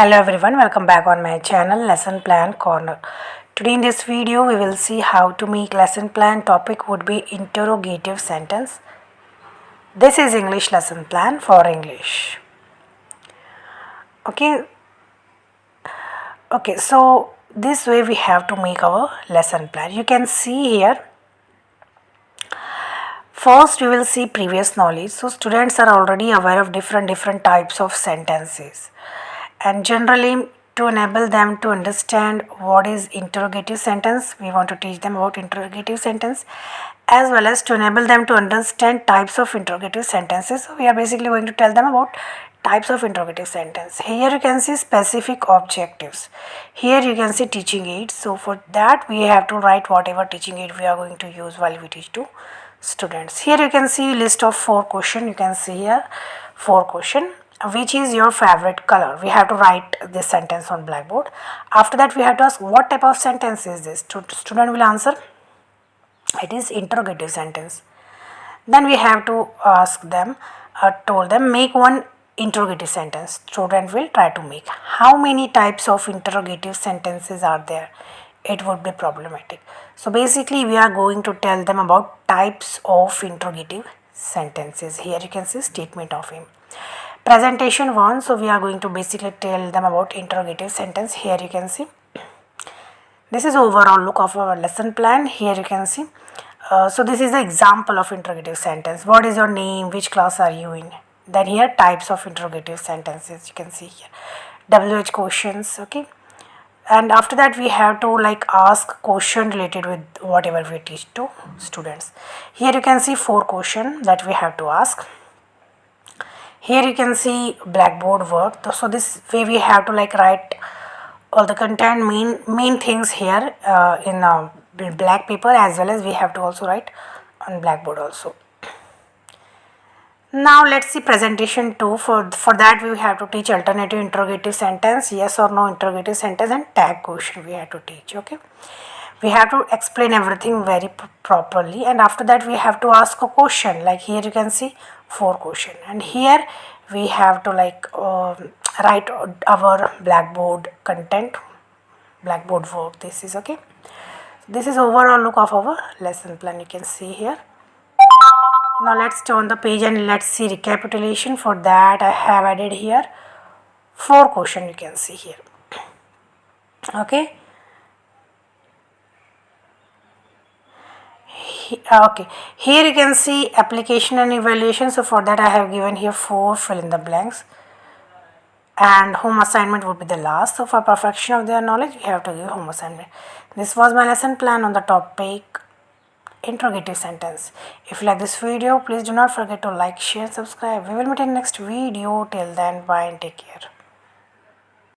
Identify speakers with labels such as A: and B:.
A: Hello everyone, welcome back on my channel Lesson Plan Corner. Today in this video we will see how to make lesson plan. Topic would be interrogative sentence. This is English lesson plan for English. Okay, so this way we have to make our lesson plan. You can see here. First we will see previous knowledge. So students are already aware of different types of sentences. And generally, to enable them to understand what is interrogative sentence, we want to teach them about interrogative sentence, as well as to enable them to understand types of interrogative sentences. So we are basically going to tell them about types of interrogative sentence. Here you can see specific objectives. Here you can see teaching aids. So for that we have to write whatever teaching aid we are going to use while we teach to students. Here you can see list of 4 questions. You can see here 4 questions. Which is your favorite color? We have to write this sentence on blackboard. After that we have to ask what type of sentence is this. Student will answer it is interrogative sentence. Then we have to ask them, told them make one interrogative sentence. Student will try to make. How many types of interrogative sentences are there? It would be problematic. So basically we are going to tell them about types of interrogative sentences. Here you can see statement of aim. Presentation 1, so we are going to basically tell them about interrogative sentence. Here you can see this is overall look of our lesson plan. Here you can see so this is the example of interrogative sentence. What is your name? Which class are you in? Then here types of interrogative sentences you can see here. WH questions, okay. And after that we have to like ask question related with whatever we teach to students. Here you can see 4 questions that we have to ask. Here you can see blackboard work. So this way we have to like write all the content main things here in black paper, as well as we have to also write on blackboard also. Now let's see presentation 2. For that we have to teach alternative interrogative sentence, yes or no interrogative sentence, and tag question we have to teach. Okay, we have to explain everything very properly, and after that we have to ask a question. Like here you can see 4 question, and here we have to like write our blackboard content, blackboard work. This is okay. This is overall look of our lesson plan. You can see here. Now let's turn the page and let's see recapitulation. For that I have added here 4 questions. You can see here. Okay. Okay, here you can see application and evaluation. So for that I have given here 4 fill in the blanks, and home assignment would be the last. So for perfection of their knowledge we have to give home assignment. This was my lesson plan on the topic interrogative sentence. If you like this video, please do not forget to like, share, subscribe. We will meet in next video. Till then, bye and take care.